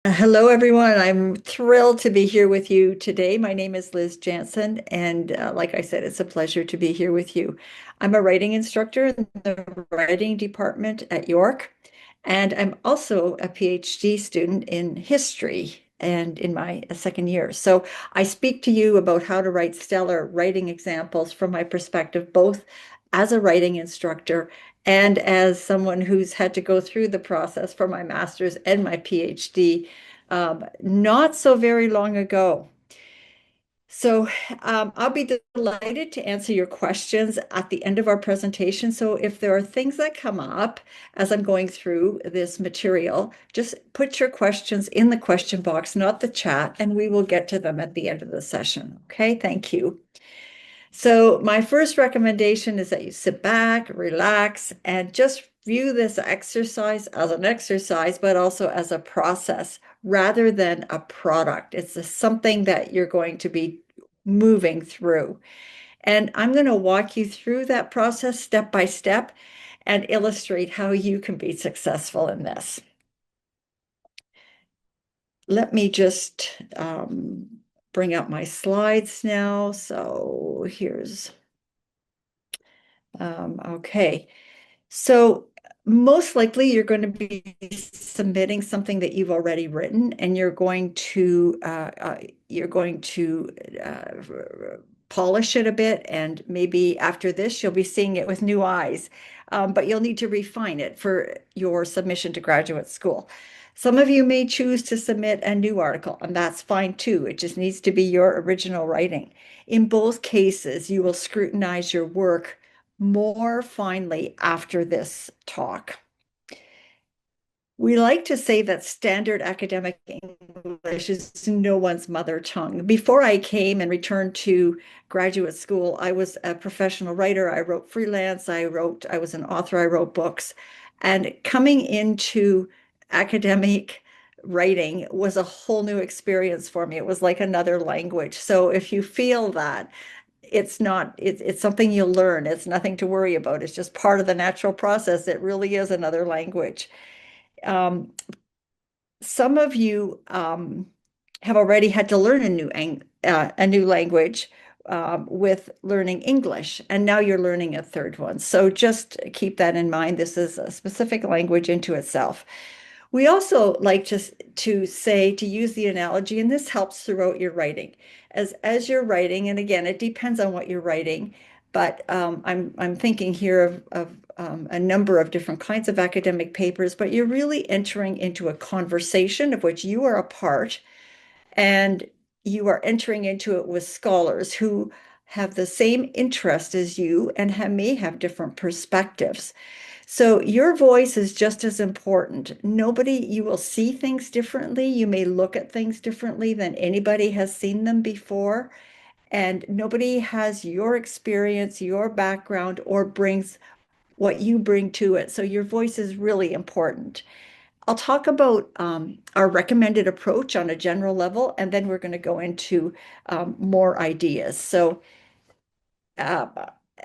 Hello, everyone. I'm thrilled to be here with you today. My name is Liz Jansen, and like I said, it's a pleasure to be here with you. I'm a writing instructor in the writing department at York, and I'm also a PhD student in history and in my second year. So I speak to you about how to write stellar writing examples from my perspective, both as a writing instructor and as someone who's had to go through the process for my master's and my PhD not so very long ago. So I'll be delighted to answer your questions at the end of our presentation. So if there are things that come up as I'm going through this material, just put your questions in the question box, not the chat, and we will get to them at the end of the session. Okay, thank you. So my first recommendation is that you sit back, relax, and just view this exercise as an exercise, but also as a process rather than a product. It's something that you're going to be moving through. And I'm going to walk you through that process step by step and illustrate how you can be successful in this. Let me just bring up my slides now. So here's okay. So most likely you're going to be submitting something that you've already written, and you're going to polish it a bit, and maybe after this you'll be seeing it with new eyes. But you'll need to refine it for your submission to graduate school. Some of you may choose to submit a new article, and that's fine too. It just needs to be your original writing. In both cases, you will scrutinize your work more finely after this talk. We like to say that standard academic English is no one's mother tongue. Before I came and returned to graduate school, I was a professional writer. I wrote freelance. I was an author. I wrote books. And coming into academic writing was a whole new experience for me. It was like another language. So if you feel that, it's something you'll learn. It's nothing to worry about. It's just part of the natural process. It really is another language. Um, some of you have already had to learn a new language with learning English, and now you're learning a third one. So just keep that in mind. This is a specific language into itself. We also like to say, to use the analogy, and this helps throughout your writing. As you're writing, and again, it depends on what you're writing, but I'm thinking here of a number of different kinds of academic papers, but you're really entering into a conversation of which you are a part, and you are entering into it with scholars who have the same interest as you and may have different perspectives. So your voice is just as important. You will see things differently. You may look at things differently than anybody has seen them before. And nobody has your experience, your background, or brings what you bring to it. So your voice is really important. I'll talk about our recommended approach on a general level, and then we're going to go into more ideas. So uh,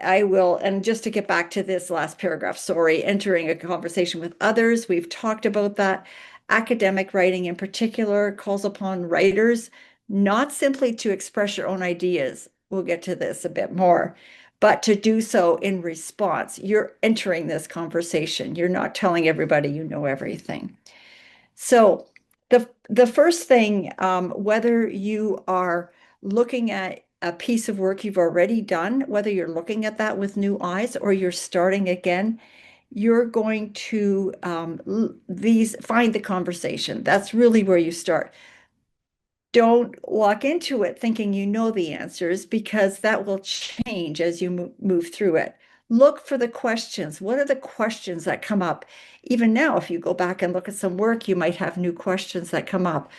I will, and just to get back to this last paragraph, sorry, entering a conversation with others, we've talked about that. Academic writing in particular calls upon writers not simply to express your own ideas, we'll get to this a bit more, but to do so in response. You're entering this conversation. You're not telling everybody you know everything. So the first thing, whether you are looking at a piece of work you've already done, whether you're looking at that with new eyes or you're starting again, you're going to find the conversation. That's really where you start. Don't walk into it thinking you know the answers, because that will change as you move through it. Look for the questions. What are the questions that come up? Even now, if you go back and look at some work, you might have new questions that come up.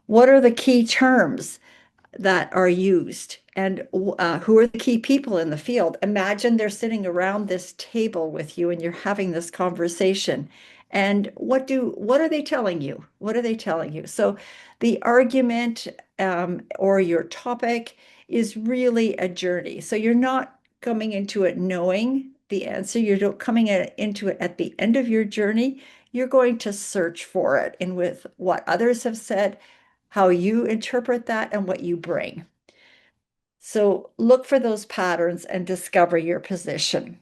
What are the key terms that are used, and who are the key people in the field? Imagine they're sitting around this table with you and you're having this conversation. And what are they telling you? What are they telling you? So the argument or your topic is really a journey. So you're not coming into it knowing the answer. You're coming into it at the end of your journey. you're going to search for it and with what others have said, how you interpret that, and what you bring. So look for those patterns and discover your position.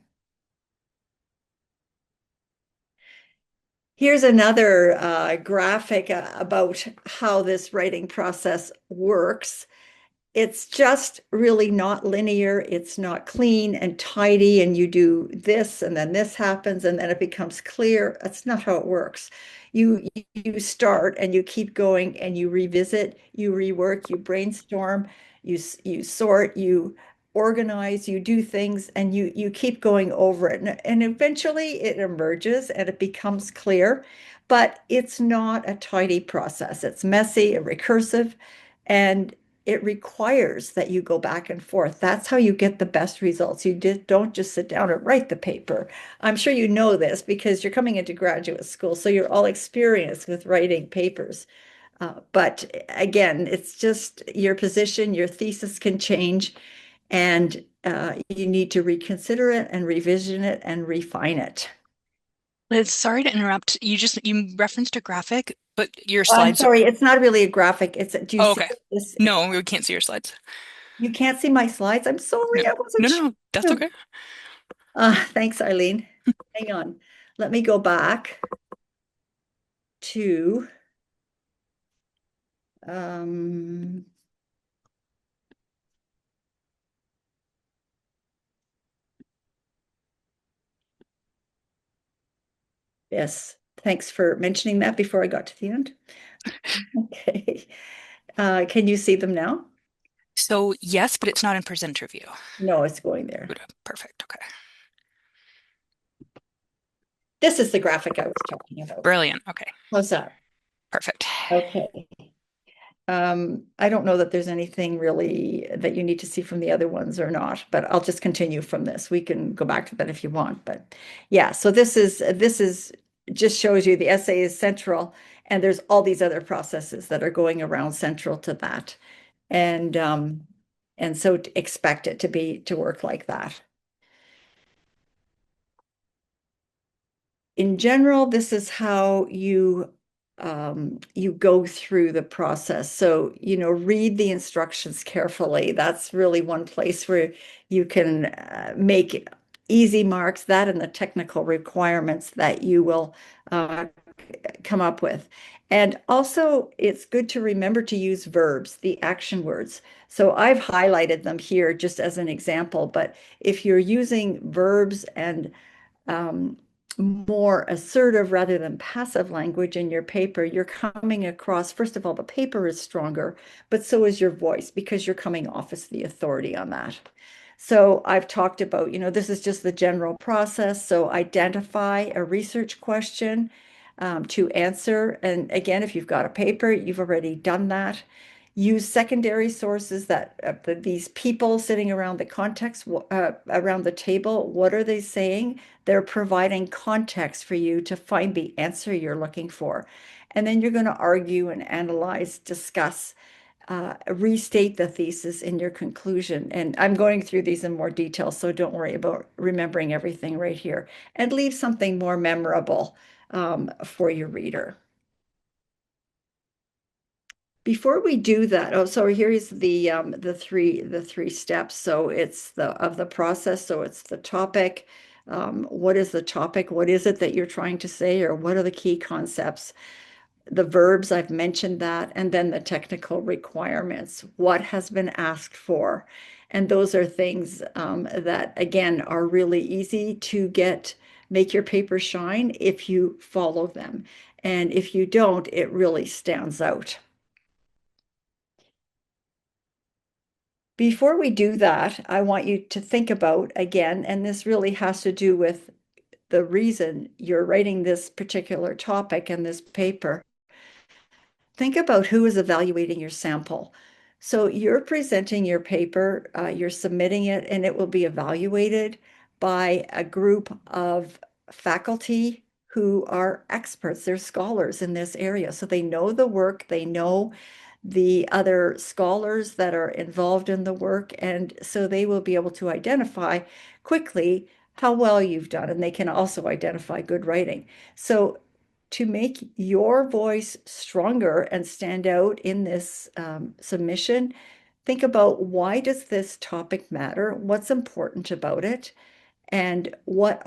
Here's another graphic about how this writing process works. It's just really not linear. It's not clean and tidy, and you do this, and then this happens, and then it becomes clear. That's not how it works. You start and you keep going and you revisit, you rework, you brainstorm, you sort, you organize, you do things, and you keep going over it. And eventually it emerges and it becomes clear, but it's not a tidy process. It's messy and recursive, and it requires that you go back and forth. That's how you get the best results. Don't just sit down and write the paper. I'm sure you know this because you're coming into graduate school, so you're all experienced with writing papers. But again, it's just your position, your thesis can change, and you need to reconsider it and revision it and refine it. Liz, sorry to interrupt. You referenced a graphic, but your I'm slides. sorry, it's not really a graphic. Do you Oh, see okay. this? No, we can't see your slides. You can't see my slides. I'm No, sorry, I wasn't no, no, no. That's sure. okay. Thanks, Eileen. Hang on. Let me go back to um, yes. Thanks for mentioning that before I got to the end. Okay. Can you see them now? So yes, but it's not in presenter view. No, it's going there. Perfect. Okay. This is the graphic I was talking about. Brilliant. Okay. How's that? Perfect. Okay. I don't know that there's anything really that you need to see from the other ones or not, but I'll just continue from this. We can go back to that if you want, but yeah, so this is just shows you the essay is central, and there's all these other processes that are going around central to that. And so to expect it to work like that. In general, this is how you go through the process. So, read the instructions carefully. That's really one place where you can make easy marks, that and the technical requirements that you will uh, come up with. And also, it's good to remember to use verbs, the action words. So I've highlighted them here just as an example, but if you're using verbs and um, more assertive rather than passive language in your paper, you're coming across, first of all, the paper is stronger, but so is your voice because you're coming off as the authority on that. So I've talked about, this is just the general process. So identify a research question to answer. And again, if you've got a paper, you've already done that. Use secondary sources that these people sitting around the context, around the table, what are they saying? They're providing context for you to find the answer you're looking for. And then you're going to argue and analyze, discuss, restate the thesis in your conclusion. And I'm going through these in more detail, so don't worry about remembering everything right here. And leave something more memorable for your reader. Before we do that, oh, so here's the three steps. So it's the process. So it's the topic. What is the topic? What is it that you're trying to say, or what are the key concepts? The verbs, I've mentioned that, and then the technical requirements. What has been asked for? And those are things that again are really easy to make your paper shine if you follow them. And if you don't, it really stands out. Before we do that, I want you to think about again, and this really has to do with the reason you're writing this particular topic and this paper. Think about who is evaluating your sample. So you're presenting your paper, you're submitting it, and it will be evaluated by a group of faculty who are experts. They're scholars in this area. So they know the work, they know the other scholars that are involved in the work. And so they will be able to identify quickly how well you've done. And they can also identify good writing. So to make your voice stronger and stand out in this submission, think about, why does this topic matter? What's important about it? And what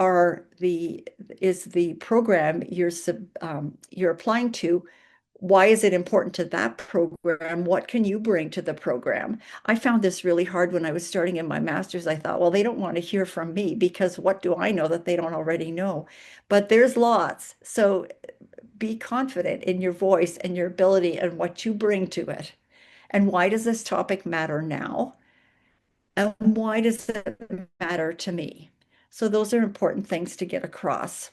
is the program you're applying to? Why is it important to that program? What can you bring to the program? I found this really hard when I was starting in my master's. I thought, well, they don't want to hear from me because what do I know that they don't already know? But there's lots. So be confident in your voice and your ability and what you bring to it. And why does this topic matter now? And why does it matter to me? So those are important things to get across.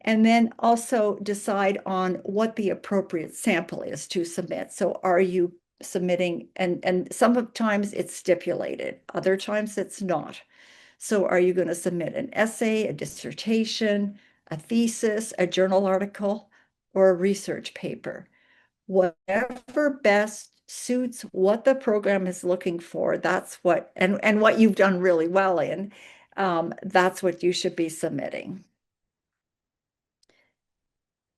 And then also decide on what the appropriate sample is to submit. So are you submitting, and sometimes it's stipulated, other times it's not. So are you going to submit an essay, a dissertation, a thesis, a journal article, or a research paper? Whatever best suits what the program is looking for, that's what, and what you've done really well in, that's what you should be submitting.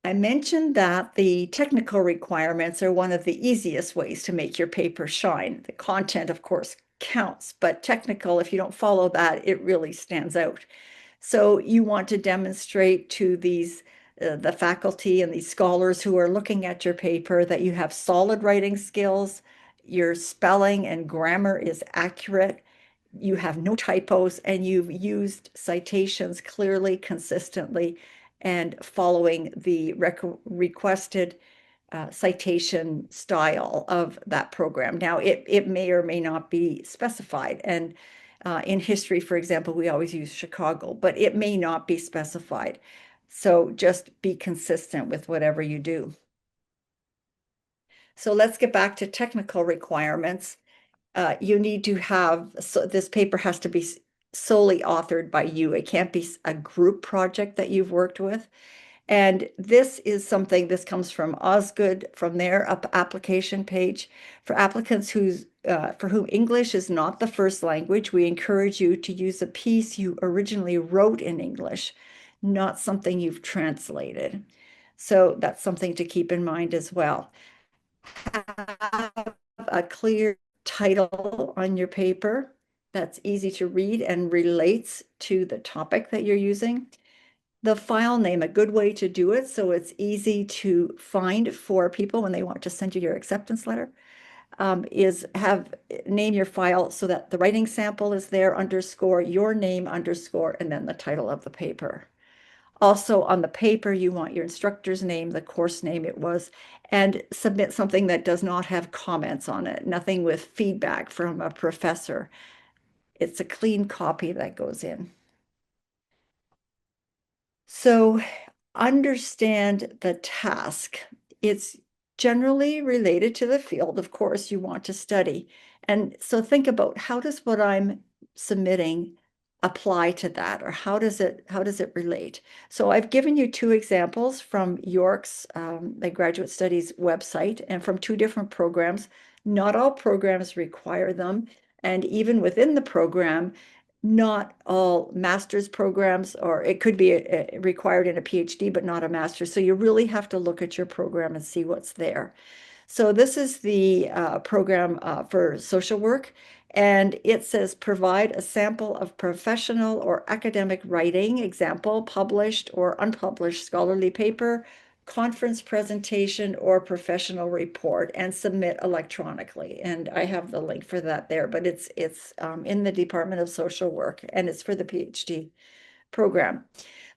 I mentioned that the technical requirements are one of the easiest ways to make your paper shine. The content, of course, counts, but technical, if you don't follow that, it really stands out. So you want to demonstrate to the faculty and these scholars who are looking at your paper that you have solid writing skills, your spelling and grammar is accurate, you have no typos, and you've used citations clearly, consistently, and following the requested citation style of that program. Now, it may or may not be specified. And in history, for example, we always use Chicago, but it may not be specified. So just be consistent with whatever you do. So let's get back to technical requirements. You need to have, so this paper has to be solely authored by you. It can't be a group project that you've worked with. And this comes from Osgood, from their application page. For applicants for whom English is not the first language, we encourage you to use a piece you originally wrote in English, not something you've translated. So that's something to keep in mind as well. Have a clear title on your paper that's easy to read and relates to the topic that you're using. The file name, a good way to do it so it's easy to find for people when they want to send you your acceptance letter, is name your file so that the writing sample is there, underscore, your name, underscore, and then the title of the paper. Also on the paper, you want your instructor's name, the course name it was, and submit something that does not have comments on it, nothing with feedback from a professor. It's a clean copy that goes in. So understand the task. It's generally related to the field, of course, you want to study. And so think about, how does what I'm submitting apply to that, or how does it relate? So I've given you two examples from York's the Graduate Studies website, and from two different programs. Not all programs require them, and even within the program, not all master's programs, or it could be required in a PhD, but not a master's. So you really have to look at your program and see what's there. So this is the program for social work, and it says provide a sample of professional or academic writing, example, published or unpublished scholarly paper, conference presentation, or professional report, and submit electronically. And I have the link for that there, but it's in the Department of Social Work, and it's for the PhD program.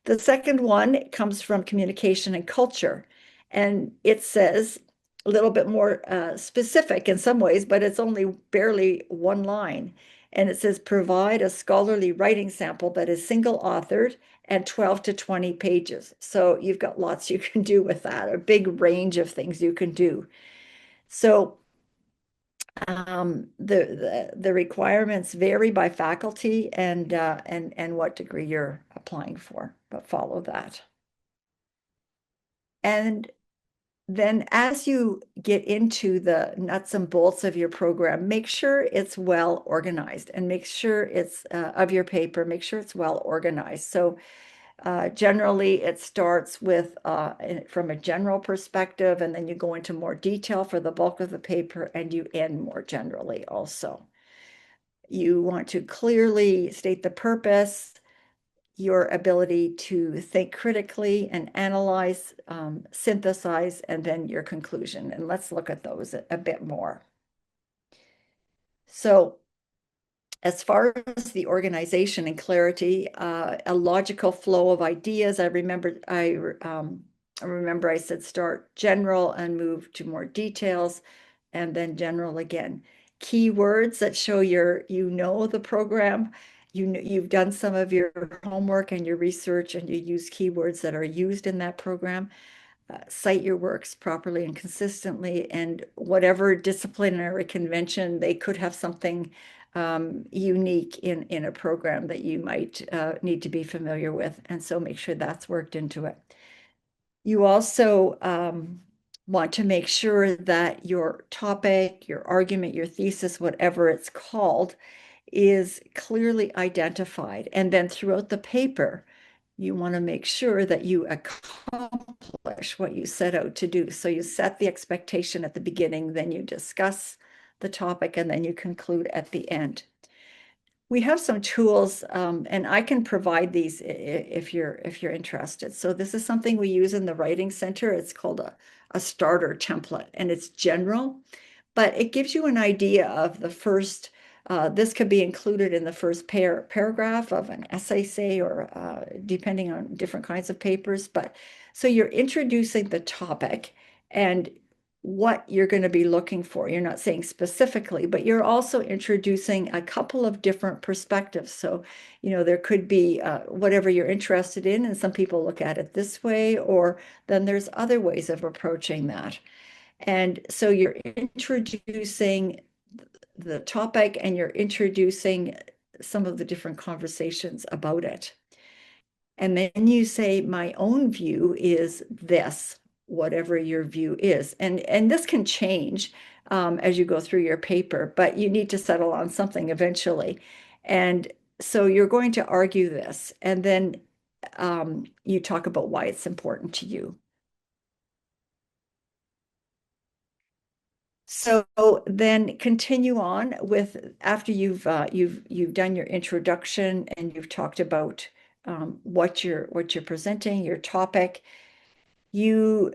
The second one comes from Communication and Culture, and it says a little bit more specific in some ways, but it's only barely one line. And it says provide a scholarly writing sample that is single authored and 12 to 20 pages. So you've got lots you can do with that, a big range of things you can do. So the requirements vary by faculty and what degree you're applying for, but follow that. And then as you get into the nuts and bolts of your program, make sure it's well organized, and make sure it's of your paper, make sure it's well organized. So Generally, it starts with from a general perspective, and then you go into more detail for the bulk of the paper, and you end more generally also. You want to clearly state the purpose, your ability to think critically and analyze, synthesize, and then your conclusion. And let's look at those a bit more. So as far as the organization and clarity, a logical flow of ideas. I remember I said start general and move to more details, and then general again. Keywords that show you know the program, you've done some of your homework and your research, and you use keywords that are used in that program. Cite your works properly and consistently, and whatever disciplinary convention, they could have something unique in a program that you might need to be familiar with. And so make sure that's worked into it. You also want to make sure that your topic, your argument, your thesis, whatever it's called, is clearly identified. And then throughout the paper, you want to make sure that you accomplish what you set out to do. So you set the expectation at the beginning, then you discuss the topic, and then you conclude at the end. We have some tools, and I can provide these if you're interested. So this is something we use in the Writing Center. It's called a starter template, and it's general, but it gives you an idea of the first. This could be included in the first paragraph of an essay, say, or depending on different kinds of papers. But so you're introducing the topic and what you're going to be looking for. You're not saying specifically, but you're also introducing a couple of different perspectives. So, there could be whatever you're interested in, and some people look at it this way, or then there's other ways of approaching that. And so you're introducing the topic and you're introducing some of the different conversations about it. And then you say, my own view is this, whatever your view is. And this can change as you go through your paper, but you need to settle on something eventually. And so you're going to argue this, and then you talk about why it's important to you. So then continue on with after you've done your introduction and you've talked about what you're presenting, your topic. You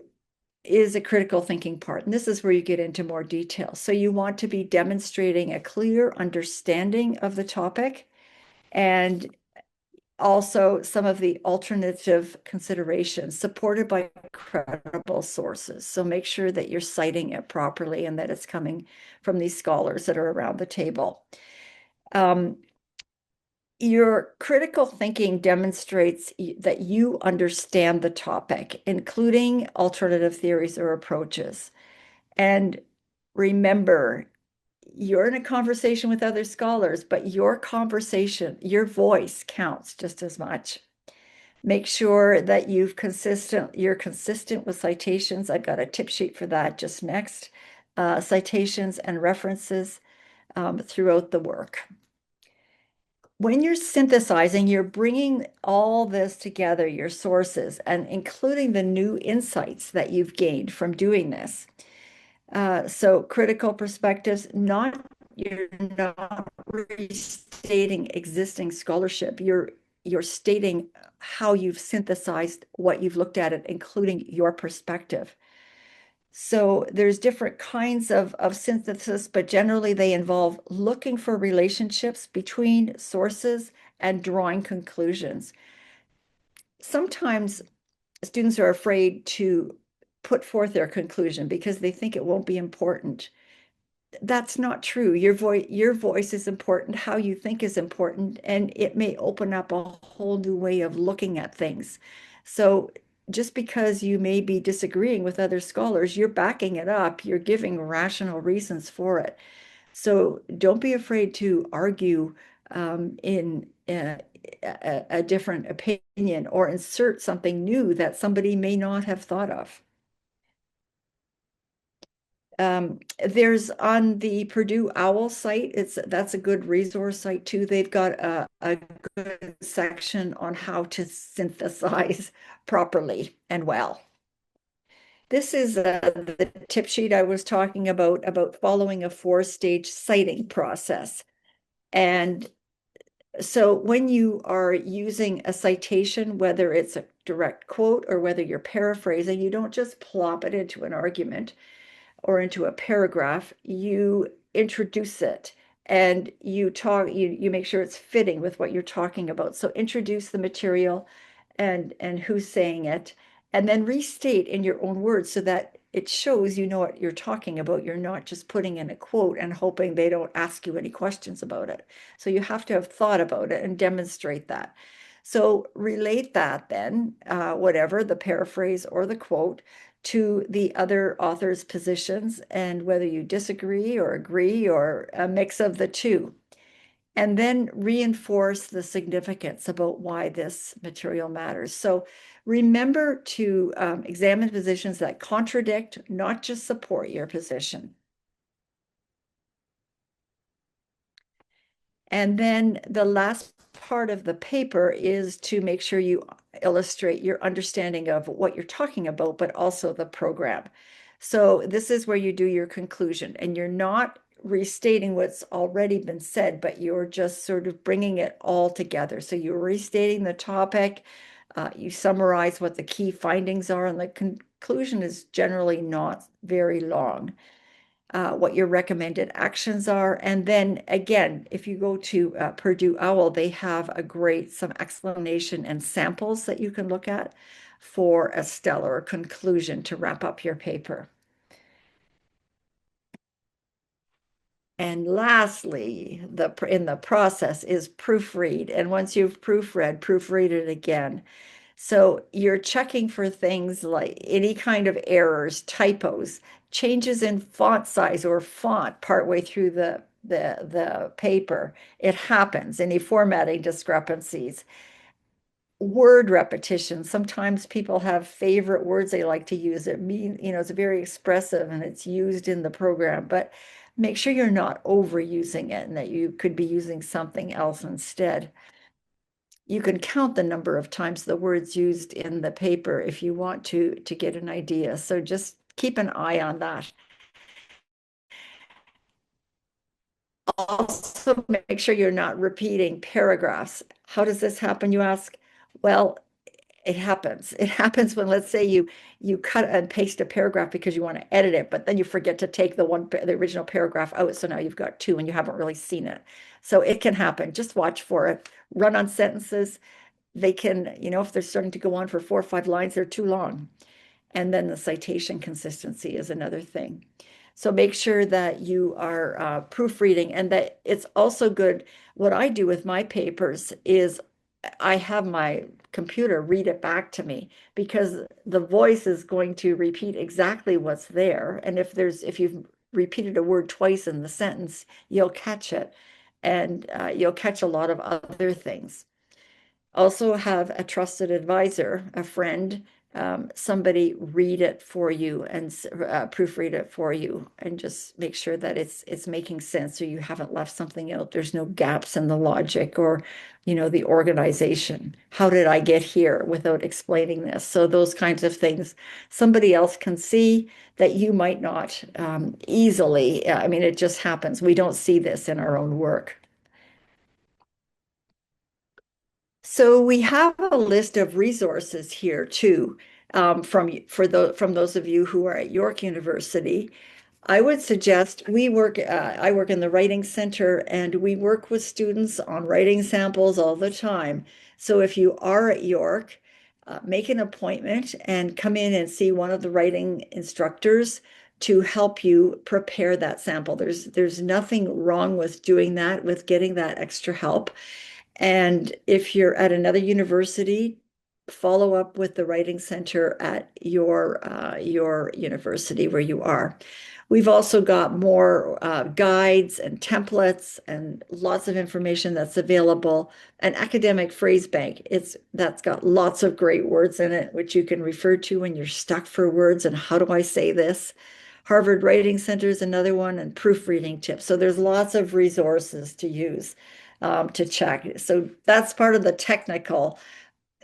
is a critical thinking part, and this is where you get into more detail. So you want to be demonstrating a clear understanding of the topic, and also some of the alternative considerations supported by credible sources. So make sure that you're citing it properly and that it's coming from these scholars that are around the table. Your critical thinking demonstrates that you understand the topic, including alternative theories or approaches. And remember, you're in a conversation with other scholars, but your conversation, your voice counts just as much. Make sure that you're consistent with citations. I've got a tip sheet for that just next. Citations and references throughout the work. When you're synthesizing, you're bringing all this together, your sources, and including the new insights that you've gained from doing this. So critical perspectives, you're not restating existing scholarship. You're stating how you've synthesized what you've looked at it, including your perspective. So there's different kinds of synthesis, but generally they involve looking for relationships between sources and drawing conclusions. Sometimes students are afraid to put forth their conclusion because they think it won't be important. That's not true. Your voice is important, how you think is important, and it may open up a whole new way of looking at things. So just because you may be disagreeing with other scholars, you're backing it up, you're giving rational reasons for it. So don't be afraid to argue in a different opinion or insert something new that somebody may not have thought of. There's on the Purdue OWL site, that's a good resource site too. They've got a good section on how to synthesize properly and well. This is the tip sheet I was talking about following a four-stage citing process. And so when you are using a citation, whether it's a direct quote or whether you're paraphrasing, you don't just plop it into an argument or into a paragraph, you introduce it and you make sure it's fitting with what you're talking about. So introduce the material and who's saying it, and then restate in your own words so that it shows you know what you're talking about. You're not just putting in a quote and hoping they don't ask you any questions about it. So you have to have thought about it and demonstrate that. So relate that then, whatever, the paraphrase or the quote, to the other author's positions and whether you disagree or agree or a mix of the two. And then reinforce the significance about why this material matters. So remember to examine positions that contradict, not just support your position. And then the last part of the paper is to make sure you illustrate your understanding of what you're talking about, but also the program. So this is where you do your conclusion, and you're not restating what's already been said, but you're just sort of bringing it all together. So you're restating the topic, you summarize what the key findings are, and the conclusion is generally not very long. What your recommended actions are. And then again, if you go to Purdue OWL, they have some explanation and samples that you can look at for a stellar conclusion to wrap up your paper. And lastly, in the process is proofread. And once you've proofread it again. So you're checking for things like any kind of errors, typos, changes in font size or font partway through the paper. It happens. Any formatting discrepancies, word repetition. Sometimes people have favorite words they like to use. It's very expressive and it's used in the program, but make sure you're not overusing it and that you could be using something else instead. You can count the number of times the words used in the paper if you want to get an idea. So just keep an eye on that. Also, make sure you're not repeating paragraphs. How does this happen, you ask? Well, it happens. It happens when, let's say, you cut and paste a paragraph because you want to edit it, but then you forget to take the original paragraph out. So now you've got two and you haven't really seen it. So it can happen. Just watch for it. Run on sentences. They can, if they're starting to go on for 4 or 5 lines, they're too long. And then the citation consistency is another thing. So make sure that you are proofreading, and that it's also good. What I do with my papers is I have my computer read it back to me, because the voice is going to repeat exactly what's there. And if you've repeated a word twice in the sentence, you'll catch it, and you'll catch a lot of other things. Also have a trusted advisor, a friend, somebody read it for you and proofread it for you, and just make sure that it's making sense, so you haven't left something out. There's no gaps in the logic or, the organization. How did I get here without explaining this? So those kinds of things somebody else can see that you might not easily. I mean, it just happens. We don't see this in our own work. So we have a list of resources here too, from those of you who are at York University. I would suggest I work in the Writing Center, and we work with students on writing samples all the time. So if you are at York, make an appointment and come in and see one of the writing instructors to help you prepare that sample. There's nothing wrong with doing that, with getting that extra help. And if you're at another university, follow up with the Writing Center at your university where you are. We've also got more guides and templates and lots of information that's available. An academic phrase bank, that's got lots of great words in it, which you can refer to when you're stuck for words and how do I say this? Harvard Writing Center is another one, and proofreading tips. So there's lots of resources to use to check. So that's part of the technical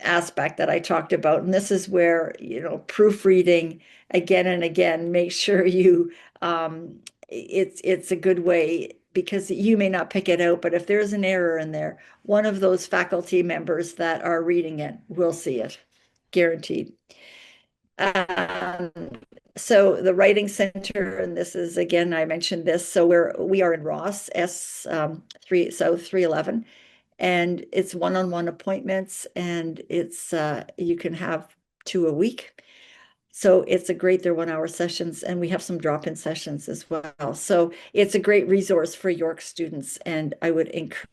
aspect that I talked about. And this is where, proofreading again and again, make sure it's a good way because you may not pick it out, but if there's an error in there, one of those faculty members that are reading it will see it, guaranteed. Um, so the Writing Center, and this is again, I mentioned this. So we are in Ross S 3 South 311, and it's one-on-one appointments, and it's you can have 2 a week. So it's a great, they're 1 hour sessions, and we have some drop-in sessions as well. So it's a great resource for York students, and I would encourage.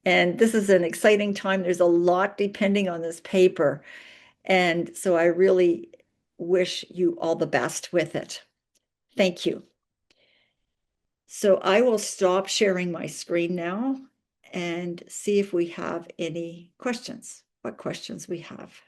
And this is an exciting time. There's a lot depending on this paper. And so I really wish you all the best with it. Thank you. So I will stop sharing my screen now and see if we have any questions, what questions we have.